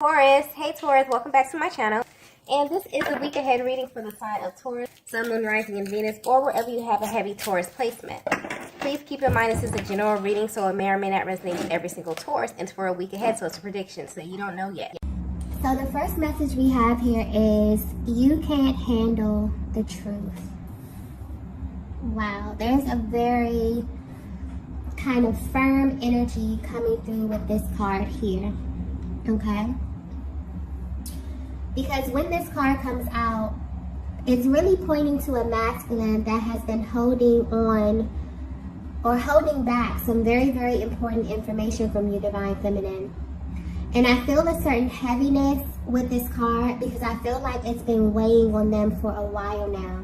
Taurus, hey Taurus, welcome back to my channel. And this is the week ahead reading for the sign of Taurus, Sun, Moon, Rising, and Venus, or wherever you have a heavy Taurus placement. Please keep in mind this is a general reading, so it may or may not resonate with every single Taurus. And it's for a week ahead, so it's a prediction, so you don't know yet. So the first message we have here is, you can't handle the truth. Wow, there's a very kind of firm energy coming through with this card here, okay? Because when this card comes out, it's really pointing to a masculine that has been holding on or holding back some very, very important information from you, Divine Feminine. And I feel a certain heaviness with this card because I feel like it's been weighing on them for a while now.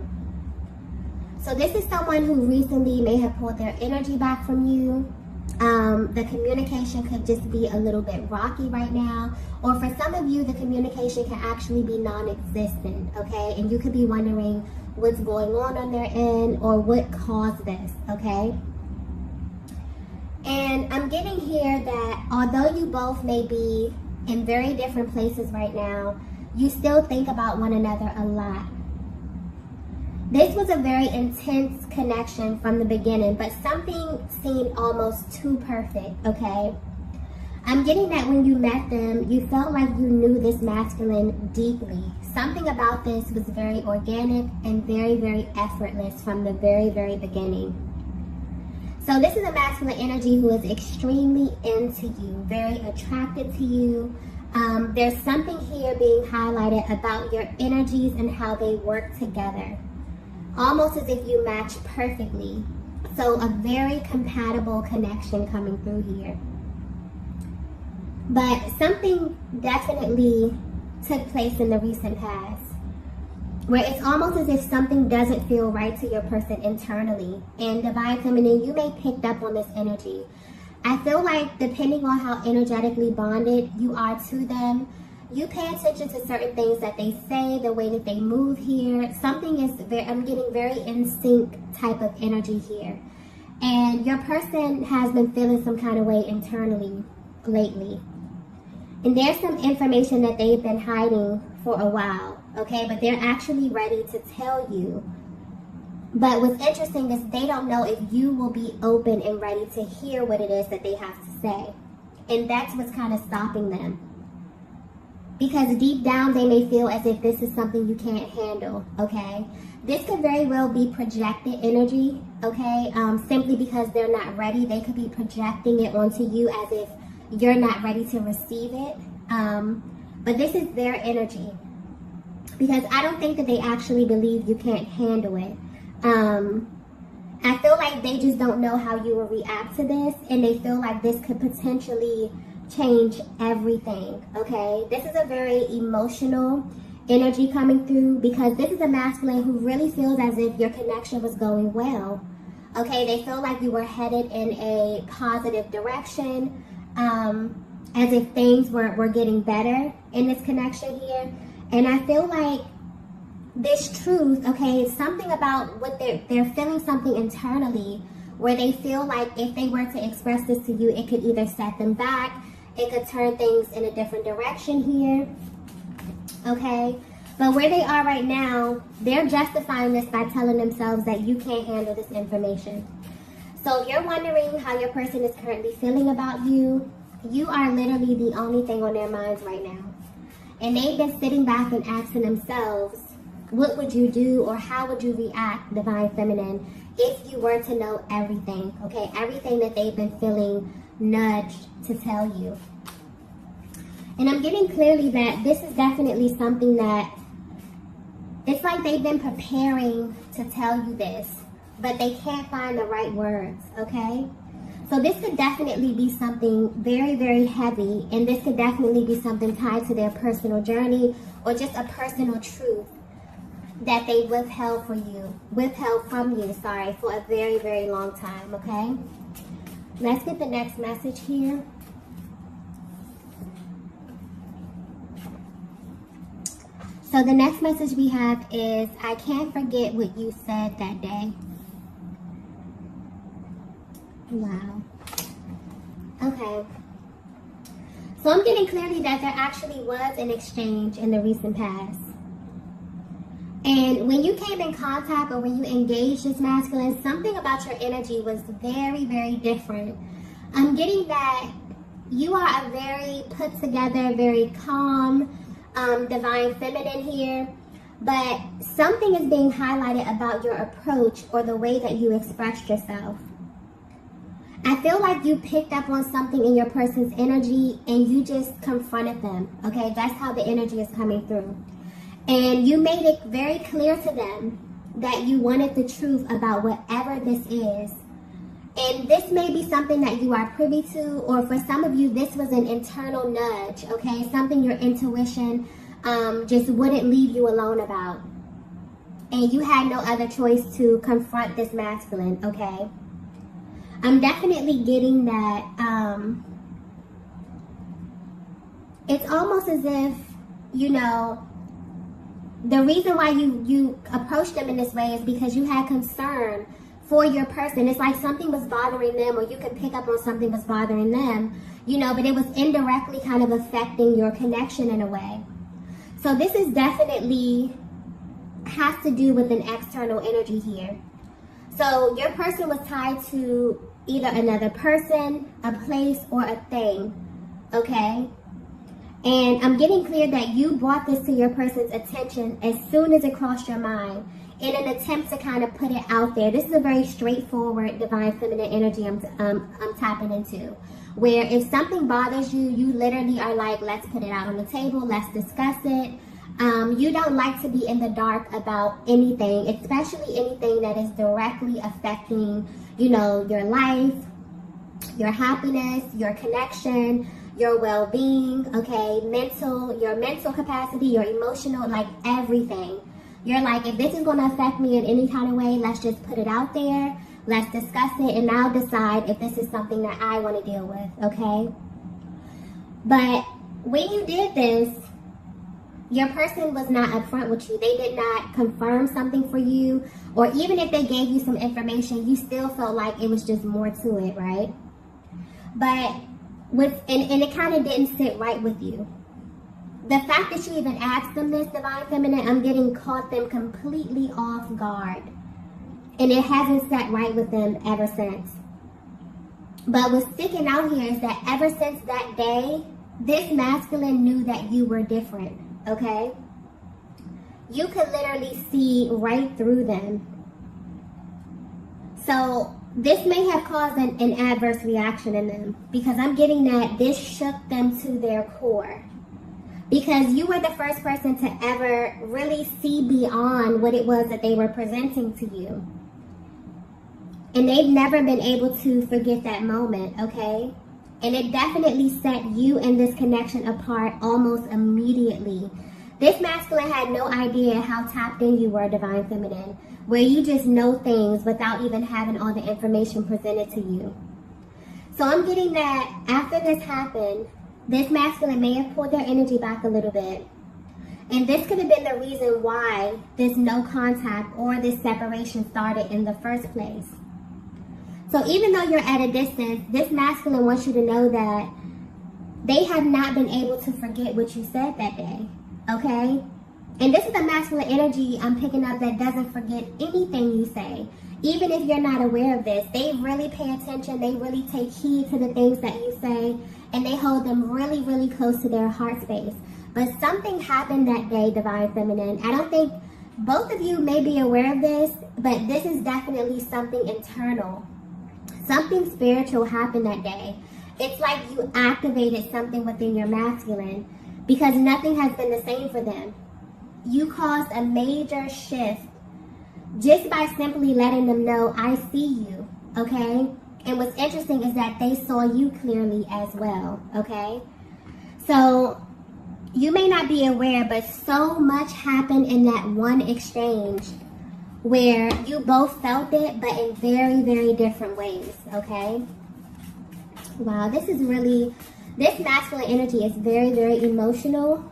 So this is someone who recently may have pulled their energy back from you. The communication could just be a little bit rocky right now. Or for some of you, the communication can actually be non-existent, okay? And you could be wondering what's going on their end or what caused this, okay? And I'm getting here that although you both may be in very different places right now, you still think about one another a lot. This was a very intense connection from the beginning, but something seemed almost too perfect, okay? I'm getting that when you met them, you felt like you knew this masculine deeply. Something about this was very organic and very, very effortless from the very, very beginning. So this is a masculine energy who is extremely into you, very attracted to you. There's something here being highlighted about your energies and how they work together. Almost as if you match perfectly. So a very compatible connection coming through here. But something definitely took place in the recent past where it's almost as if something doesn't feel right to your person internally. And Divine Feminine, you may have picked up on this energy. I feel like depending on how energetically bonded you are to them, you pay attention to certain things that they say, the way that they move here. Something is I'm getting very in sync type of energy here. And your person has been feeling some kind of way internally lately. And there's some information that they've been hiding for a while, okay? But they're actually ready to tell you. But what's interesting is they don't know if you will be open and ready to hear what it is that they have to say. And that's what's kind of stopping them. Because deep down, they may feel as if this is something you can't handle, okay? This could very well be projected energy, okay? Simply because they're not ready. They could be projecting it onto you as if you're not ready to receive it. But this is their energy. Because I don't think that they actually believe you can't handle it. I feel like they just don't know how you will react to this. And they feel like this could potentially change everything, okay? This is a very emotional energy coming through because this is a masculine who really feels as if your connection was going well, okay? They feel like you were headed in a positive direction, as if things were getting better in this connection here. And I feel like this truth, okay, something about what they're feeling something internally where they feel like if they were to express this to you, it could either set them back, it could turn things in a different direction here, okay? But where they are right now, they're justifying this by telling themselves that you can't handle this information. So if you're wondering how your person is currently feeling about you, you are literally the only thing on their minds right now. And they've been sitting back and asking themselves, what would you do or how would you react, Divine Feminine, if you were to know everything, okay? Everything that they've been feeling nudged to tell you. And I'm getting clearly that this is definitely something that it's like they've been preparing to tell you this, but they can't find the right words, okay? So this could definitely be something very, very heavy, and this could definitely be something tied to their personal journey or just a personal truth that they withheld from you, for a very, very long time, okay? Let's get the next message here. So the next message we have is, I can't forget what you said that day. Wow. Okay. So I'm getting clearly that there actually was an exchange in the recent past. And when you came in contact or when you engaged this masculine, something about your energy was very, very different. I'm getting that you are a very put together, very calm, divine feminine here. But something is being highlighted about your approach or the way that you expressed yourself. I feel like you picked up on something in your person's energy and you just confronted them. Okay, that's how the energy is coming through. And you made it very clear to them that you wanted the truth about whatever this is. And this may be something that you are privy to, or for some of you, this was an internal nudge, okay? Something your intuition just wouldn't leave you alone about. And you had no other choice to confront this masculine, okay? I'm definitely getting that it's almost as if, you know, the reason why you approached them in this way is because you had concern for your person. It's like something was bothering them, or you could pick up on something was bothering them, you know, but it was indirectly kind of affecting your connection in a way. So this is definitely has to do with an external energy here. So your person was tied to either another person, a place, or a thing, okay? And I'm getting clear that you brought this to your person's attention as soon as it crossed your mind in an attempt to kind of put it out there. This is a very straightforward divine feminine energy I'm tapping into. Where if something bothers you, you literally are like, let's put it out on the table, let's discuss it. You don't like to be in the dark about anything, especially anything that is directly affecting, you know, your life, your happiness, your connection, your well-being, okay, your mental capacity, your emotional, like everything. You're like, if this is going to affect me in any kind of way, let's just put it out there, let's discuss it, and I'll decide if this is something that I want to deal with, okay? But when you did this, your person was not upfront with you. They did not confirm something for you, or even if they gave you some information, you still felt like it was just more to it, right? But and it kind of didn't sit right with you. The fact that you even asked them this, divine feminine, I'm getting caught them completely off guard. And it hasn't sat right with them ever since. But what's sticking out here is that ever since that day, this masculine knew that you were different, okay? You could literally see right through them. So this may have caused an adverse reaction in them, because I'm getting that this shook them to their core. Because you were the first person to ever really see beyond what it was that they were presenting to you. And they've never been able to forget that moment, okay? And it definitely set you and this connection apart almost immediately. This masculine had no idea how tapped in you were, divine feminine, where you just know things without even having all the information presented to you. So I'm getting that after this happened, this masculine may have pulled their energy back a little bit. And this could have been the reason why this no contact or this separation started in the first place. So even though you're at a distance, this masculine wants you to know that they have not been able to forget what you said that day, okay? And this is a masculine energy I'm picking up that doesn't forget anything you say. Even if you're not aware of this, they really pay attention, they really take heed to the things that you say, and they hold them really, really close to their heart space. But something happened that day, divine feminine. I don't think both of you may be aware of this, but this is definitely something internal. Something spiritual happened that day. It's like you activated something within your masculine, because nothing has been the same for them. You caused a major shift just by simply letting them know, I see you, okay? And what's interesting is that they saw you clearly as well, okay? So you may not be aware, but so much happened in that one exchange where you both felt it, but in very, very different ways, okay? Wow, this masculine energy is very, very emotional.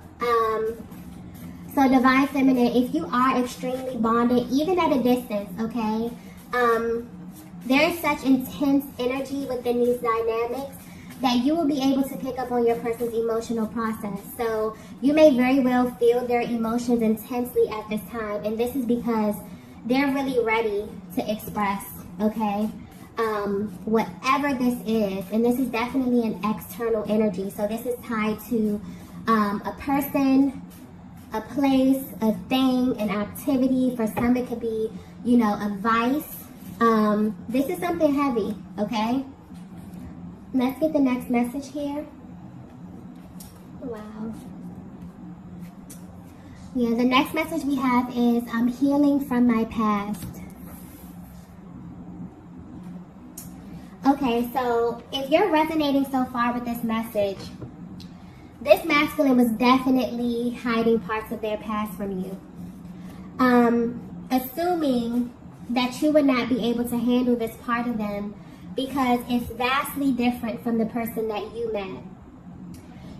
So divine feminine, if you are extremely bonded, even at a distance, okay, there is such intense energy within these dynamics that you will be able to pick up on your person's emotional process. So you may very well feel their emotions intensely at this time, and this is because they're really ready to express, okay? Whatever this is, and this is definitely an external energy. So this is tied to a person, a place, a thing, an activity. For some, it could be, you know, a vice. This is something heavy, okay? Let's get the next message here. Wow. Yeah, the next message we have is, I'm healing from my past. Okay, so if you're resonating so far with this message, this masculine was definitely hiding parts of their past from you. Assuming that you would not be able to handle this part of them because it's vastly different from the person that you met.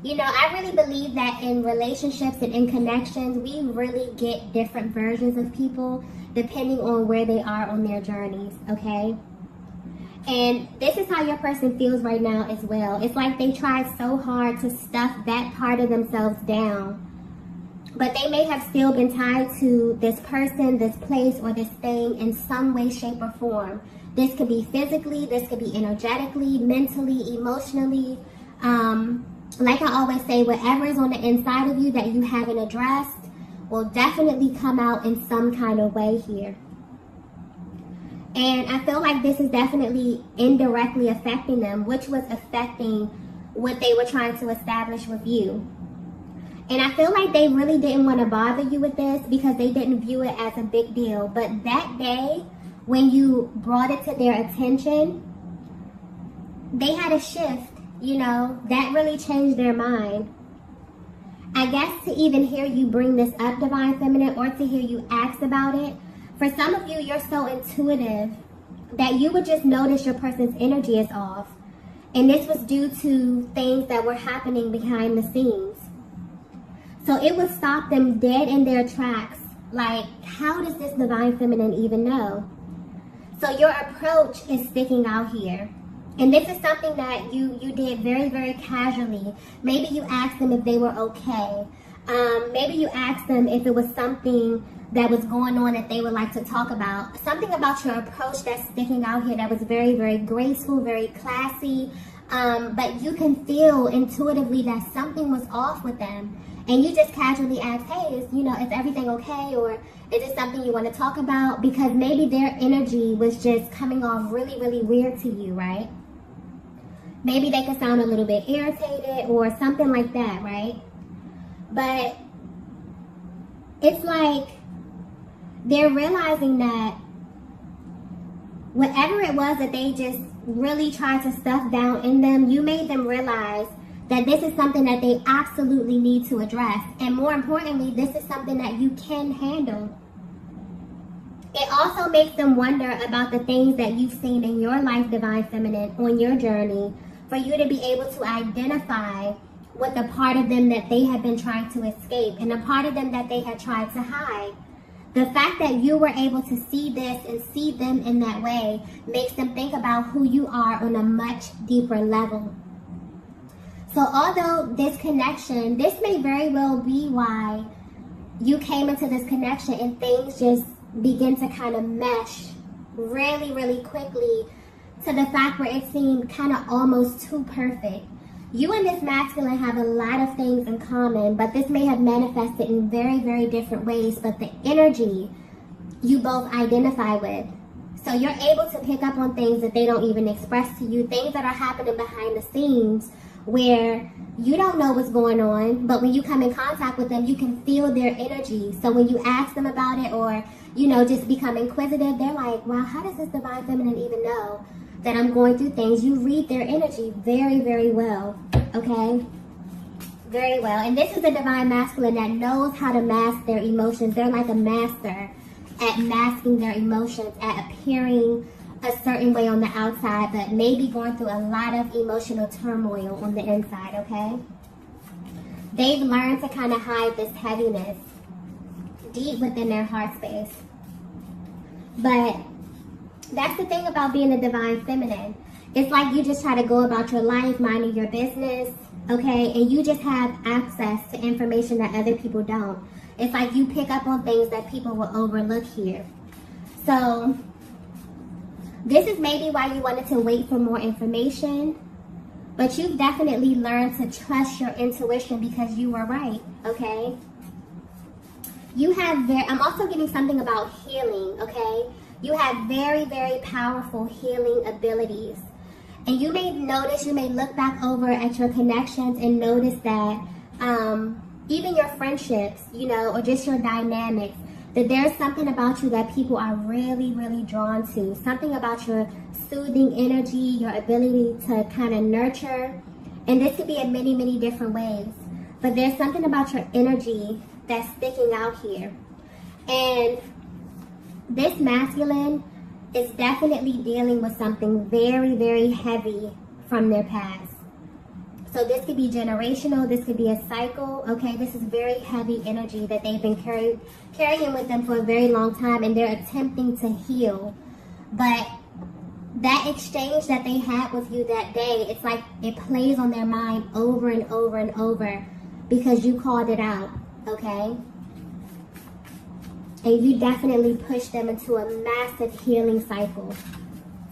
You know, I really believe that in relationships and in connections, we really get different versions of people depending on where they are on their journeys, okay? And this is how your person feels right now as well. It's like they tried so hard to stuff that part of themselves down, but they may have still been tied to this person, this place, or this thing in some way, shape, or form. This could be physically, this could be energetically, mentally, emotionally. Like I always say, whatever is on the inside of you that you haven't addressed will definitely come out in some kind of way here. And I feel like this is definitely indirectly affecting them, which was affecting what they were trying to establish with you. And I feel like they really didn't want to bother you with this because they didn't view it as a big deal. But that day, when you brought it to their attention, they had a shift, you know, that really changed their mind. I guess to even hear you bring this up, Divine Feminine, or to hear you ask about it, for some of you, you're so intuitive that you would just notice your person's energy is off. And this was due to things that were happening behind the scenes. So it would stop them dead in their tracks. Like, how does this Divine Feminine even know? So your approach is sticking out here. And this is something that you did very, very casually. Maybe you asked them if they were okay. Maybe you asked them if it was something that was going on that they would like to talk about. Something about your approach that's sticking out here that was very, very graceful, very classy. But you can feel intuitively that something was off with them. And you just casually ask, hey, is everything okay? Or is it something you want to talk about? Because maybe their energy was just coming off really, really weird to you, right? Maybe they could sound a little bit irritated or something like that, right? But it's like they're realizing that whatever it was that they just really tried to stuff down in them, you made them realize that this is something that they absolutely need to address. And more importantly, this is something that you can handle. It also makes them wonder about the things that you've seen in your life, Divine Feminine, on your journey, for you to be able to identify with the part of them that they had been trying to escape and the part of them that they had tried to hide. The fact that you were able to see this and see them in that way makes them think about who you are on a much deeper level. So although this connection, this may very well be why you came into this connection and things just begin to kind of mesh really, really quickly to the fact where it seemed kind of almost too perfect. You and this masculine have a lot of things in common, but this may have manifested in very, very different ways, but the energy you both identify with. So you're able to pick up on things that they don't even express to you, things that are happening behind the scenes where you don't know what's going on, but when you come in contact with them, you can feel their energy. So when you ask them about it or, just become inquisitive, they're like, wow, how does this Divine Feminine even know that I'm going through things? You read their energy very, very well, okay? Very well. And this is a Divine Masculine that knows how to mask their emotions. They're like a master at masking their emotions, at appearing a certain way on the outside, but maybe going through a lot of emotional turmoil on the inside, okay? They've learned to kind of hide this heaviness deep within their heart space. But that's the thing about being a Divine Feminine. It's like you just try to go about your life, minding your business, okay? And you just have access to information that other people don't. It's like you pick up on things that people will overlook here. So this is maybe why you wanted to wait for more information, but you've definitely learned to trust your intuition because you were right, okay? You have I'm also getting something about healing, okay? You have very, very powerful healing abilities. And you may notice, you may look back over at your connections and notice that even your friendships, you know, or just your dynamics, that there's something about you that people are really, really drawn to. Something about your soothing energy, your ability to kind of nurture. And this could be in many, many different ways. But there's something about your energy that's sticking out here. And this masculine is definitely dealing with something very, very heavy from their past. So this could be generational, this could be a cycle, okay? This is very heavy energy that they've been carrying with them for a very long time, and they're attempting to heal. But that exchange that they had with you that day, it's like it plays on their mind over and over and over because you called it out, okay? And you definitely push them into a massive healing cycle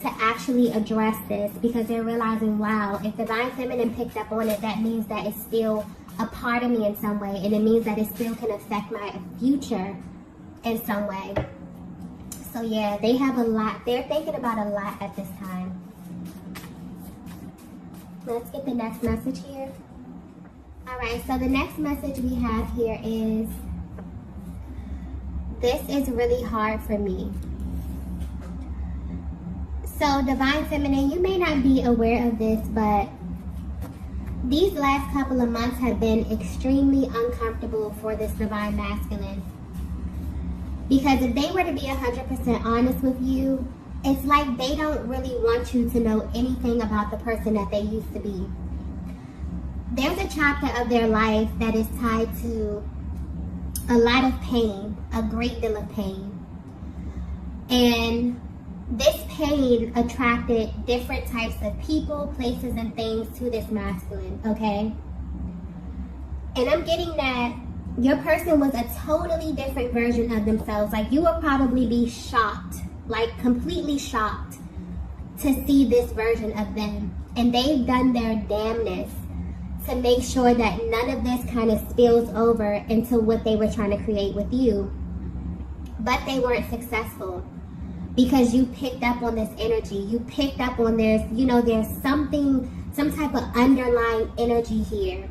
to actually address this, because they're realizing, wow, if Divine Feminine picked up on it, that means that it's still a part of me in some way, and it means that it still can affect my future in some way. So yeah, they have a lot. They're thinking about a lot at this time. Let's get the next message here. All right, so the next message we have here is, this is really hard for me. So Divine Feminine, you may not be aware of this, but these last couple of months have been extremely uncomfortable for this Divine Masculine. Because if they were to be 100% honest with you, it's like they don't really want you to know anything about the person that they used to be. There's a chapter of their life that is tied to a lot of pain, a great deal of pain. And this pain attracted different types of people, places, and things to this masculine, okay? And I'm getting that your person was a totally different version of themselves. Like, you will probably be shocked, like completely shocked to see this version of them. And they've done their damnness to make sure that none of this kind of spills over into what they were trying to create with you. But they weren't successful because you picked up on this energy. You picked up on this, you know, there's something, some type of underlying energy here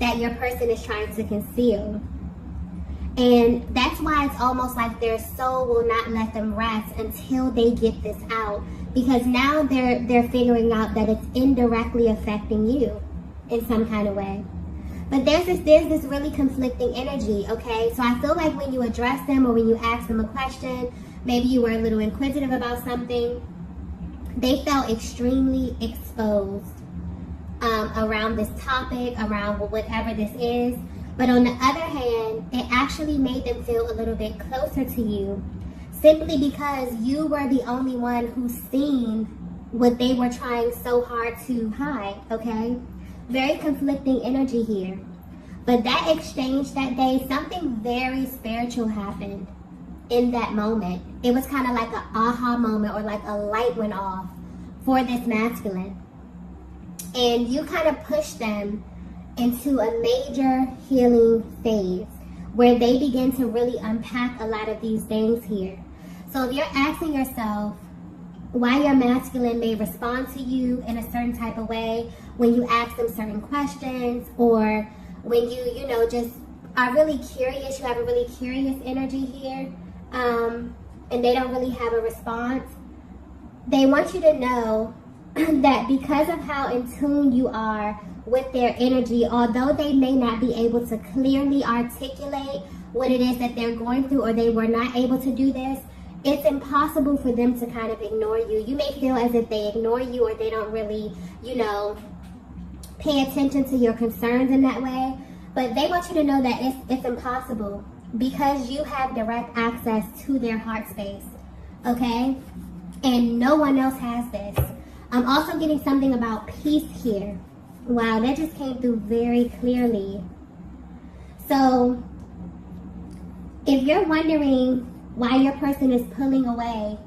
that your person is trying to conceal. And that's why it's almost like their soul will not let them rest until they get this out. Because now they're figuring out that it's indirectly affecting you in some kind of way. But there's this really conflicting energy, okay? So I feel like when you address them or when you ask them a question, maybe you were a little inquisitive about something, they felt extremely exposed around this topic, around whatever this is. But on the other hand, it actually made them feel a little bit closer to you, simply because you were the only one who's seen what they were trying so hard to hide, okay? Very conflicting energy here. But that exchange that day, something very spiritual happened in that moment. It was kind of like an aha moment, or like a light went off for this masculine. And you kind of pushed them into a major healing phase where they begin to really unpack a lot of these things here. So if you're asking yourself why your masculine may respond to you in a certain type of way when you ask them certain questions, or when you know, just are really curious, you have a really curious energy here, and they don't really have a response, they want you to know that because of how in tune you are with their energy, although they may not be able to clearly articulate what it is that they're going through, or they were not able to do this, it's impossible for them to kind of ignore you. You may feel as if they ignore you, or they don't really, you know, pay attention to your concerns in that way. But they want you to know that it's impossible, because you have direct access to their heart space, okay? And no one else has this. I'm also getting something about peace here. Wow, that just came through very clearly. So, if you're wondering why your person is pulling away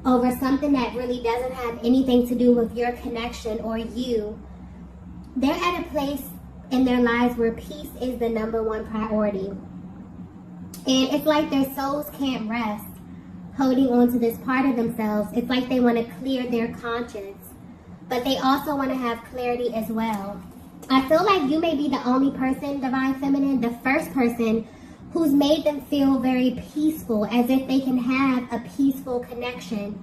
over something that really doesn't have anything to do with your connection or you, they're at a place in their lives where peace is the number one priority. And it's like their souls can't rest holding on to this part of themselves. It's like they want to clear their conscience, but they also want to have clarity as well. I feel like you may be the only person, Divine Feminine, the first person who's made them feel very peaceful, as if they can have a peaceful connection.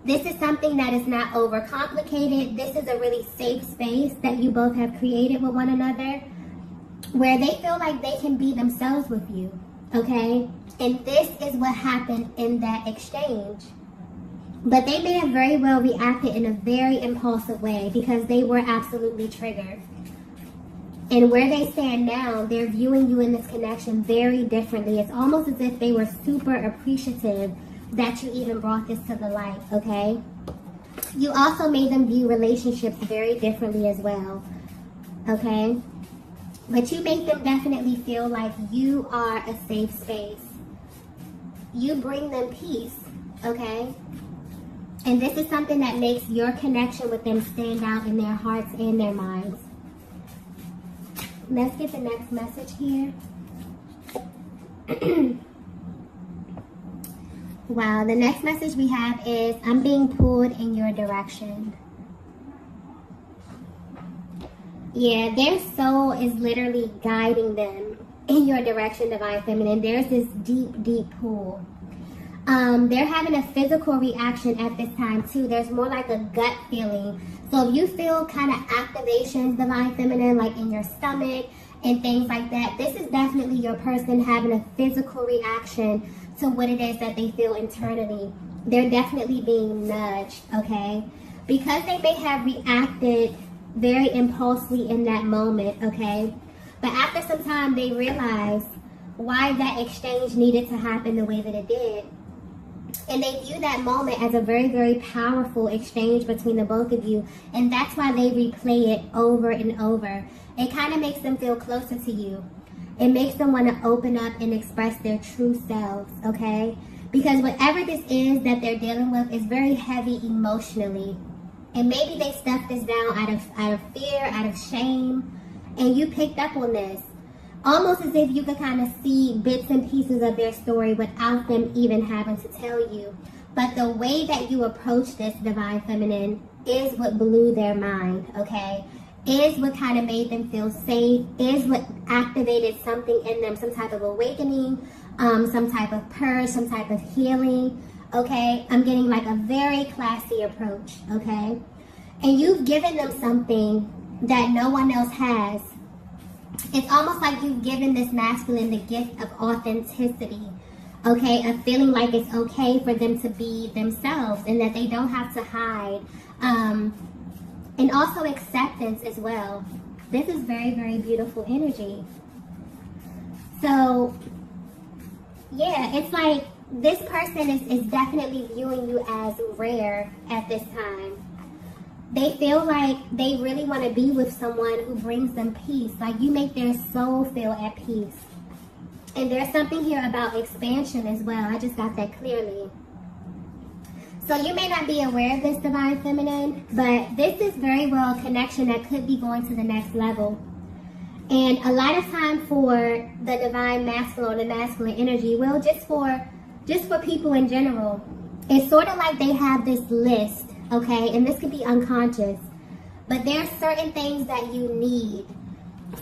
This is something that is not overcomplicated. This is a really safe space that you both have created with one another, where they feel like they can be themselves with you, okay? And this is what happened in that exchange. But they may have very well reacted in a very impulsive way because they were absolutely triggered. And where they stand now, they're viewing you in this connection very differently. It's almost as if they were super appreciative that you even brought this to the light, okay? You also made them view relationships very differently as well, okay? But you make them definitely feel like you are a safe space. You bring them peace, okay? And this is something that makes your connection with them stand out in their hearts and their minds. Let's get the next message here. Wow, the next message we have is, I'm being pulled in your direction. Yeah, their soul is literally guiding them in your direction, Divine Feminine. There's this deep, deep pull. They're having a physical reaction at this time too. There's more like a gut feeling. So if you feel kind of activations, Divine Feminine, like in your stomach and things like that, this is definitely your person having a physical reaction to what it is that they feel internally. They're definitely being nudged, okay? Because they may have reacted very impulsively in that moment, okay? But after some time, they realize why that exchange needed to happen the way that it did. And they view that moment as a very, very powerful exchange between the both of you. And that's why they replay it over and over. It kind of makes them feel closer to you. It makes them want to open up and express their true selves, okay? Because whatever this is that they're dealing with is very heavy emotionally. And maybe they stuffed this down out of fear, out of shame. And you picked up on this. Almost as if you could kind of see bits and pieces of their story without them even having to tell you. But the way that you approach this, Divine Feminine, is what blew their mind, okay? Is what kind of made them feel safe, is what activated something in them, some type of awakening, some type of purge, some type of healing, okay? I'm getting like a very classy approach, okay? And you've given them something that no one else has. It's almost like you've given this masculine the gift of authenticity, okay? Of feeling like it's okay for them to be themselves and that they don't have to hide. And also acceptance as well. This is very, very beautiful energy. So, yeah, it's like this person is definitely viewing you as rare at this time. They feel like they really want to be with someone who brings them peace. Like you make their soul feel at peace. And there's something here about expansion as well. I just got that clearly. So you may not be aware of this, Divine Feminine, but this is very well a connection that could be going to the next level. And a lot of time for the Divine Masculine or the masculine energy, well, just for people in general, it's sort of like they have this list, okay? And this could be unconscious, but there are certain things that you need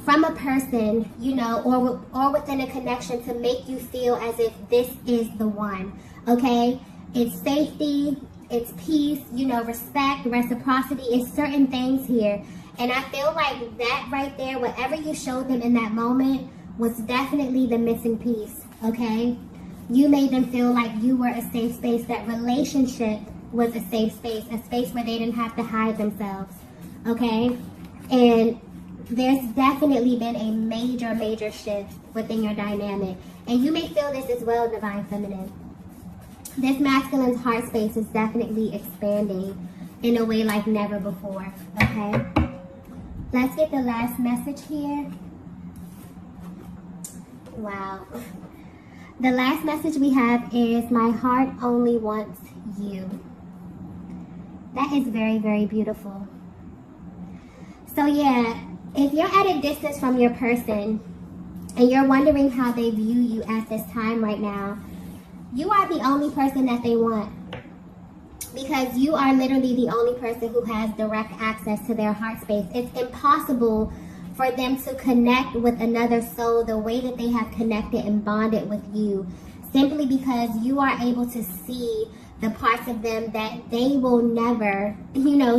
from a person, you know, or within a connection to make you feel as if this is the one, okay? It's safety, it's peace, you know, respect, reciprocity. It's certain things here. And I feel like that right there, whatever you showed them in that moment, was definitely the missing piece, okay? You made them feel like you were a safe space. That relationship was a safe space where they didn't have to hide themselves, okay? And there's definitely been a major, major shift within your dynamic. And you may feel this as well, Divine Feminine. This masculine's heart space is definitely expanding. in a way like never before, okay? Let's get the last message here. Wow. The last message we have is, my heart only wants you. That is very, very beautiful. So yeah, if you're at a distance from your person and you're wondering how they view you at this time right now, you are the only person that they want. Because you are literally the only person who has direct access to their heart space. It's impossible for them to connect with another soul the way that they have connected and bonded with you, simply because you are able to see the parts of them that they will never,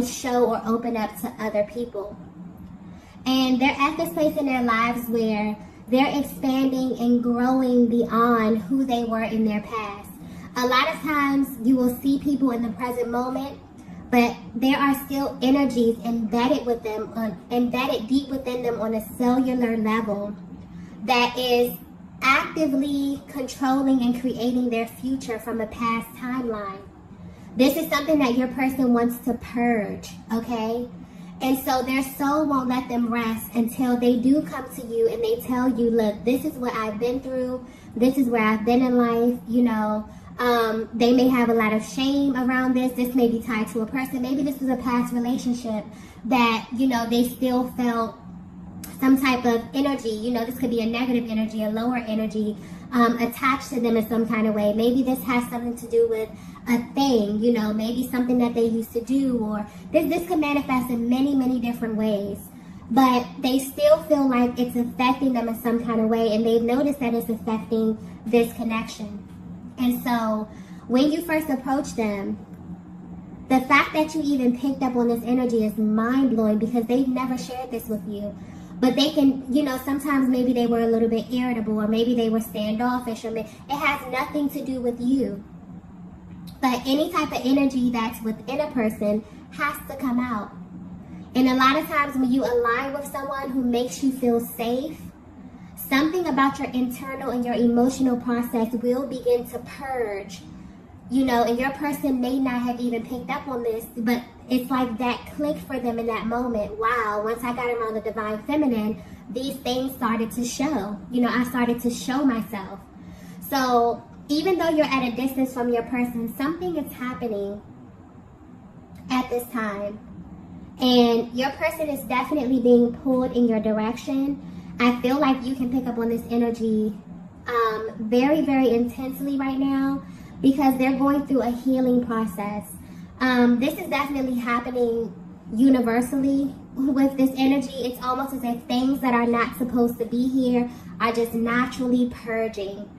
show or open up to other people. And they're at this place in their lives where they're expanding and growing beyond who they were in their past. A lot of times you will see people in the present moment, but there are still energies embedded deep within them on a cellular level that is actively controlling and creating their future from a past timeline. This is something that your person wants to purge, okay? And so their soul won't let them rest until they do come to you and they tell you, look, this is what I've been through. This is where I've been in life, They may have a lot of shame around this. This may be tied to a person. Maybe this was a past relationship that, they still felt some type of energy. This could be a negative energy, a lower energy attached to them in some kind of way. Maybe this has something to do with a thing, maybe something that they used to do, or this could manifest in many, many different ways. But they still feel like it's affecting them in some kind of way, and they've noticed that it's affecting this connection. And so when you first approach them, the fact that you even picked up on this energy is mind-blowing, because they've never shared this with you. But they can, sometimes maybe they were a little bit irritable, or maybe they were standoffish, or it has nothing to do with you. But any type of energy that's within a person has to come out. And a lot of times when you align with someone who makes you feel safe, something about your internal and your emotional process will begin to purge, and your person may not have even picked up on this, but it's like that clicked for them in that moment. Wow, once I got around the divine feminine, these things started to show. I started to show myself. So even though you're at a distance from your person, something is happening at this time. And your person is definitely being pulled in your direction. I feel like you can pick up on this energy very, very intensely right now, because they're going through a healing process. This is definitely happening universally with this energy. It's almost as if things that are not supposed to be here are just naturally purging.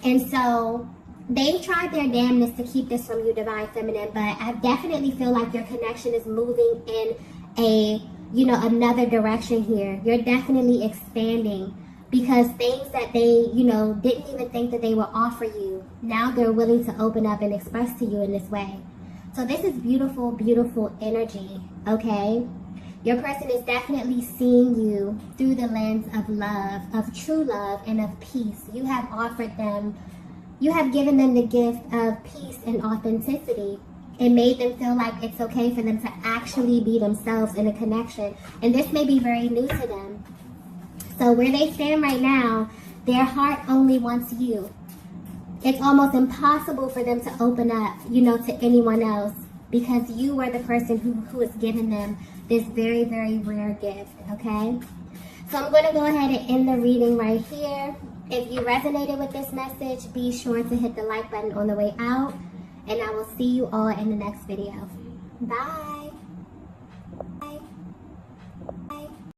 And so they've tried their damnedest to keep this from you, Divine Feminine, but I definitely feel like your connection is moving in another direction here. You're definitely expanding, because things that they, didn't even think that they would offer you, now they're willing to open up and express to you in this way. So this is beautiful, beautiful energy, okay? Your person is definitely seeing you through the lens of love, of true love, and of peace. You have offered them, you have given them the gift of peace and authenticity. It made them feel like it's okay for them to actually be themselves in a connection. And this may be very new to them. So where they stand right now, their heart only wants you. It's almost impossible for them to open up, to anyone else, because you were the person who has given them this very, very rare gift, okay? So I'm going to go ahead and end the reading right here. If you resonated with this message, be sure to hit the like button on the way out. And I will see you all in the next video. Bye.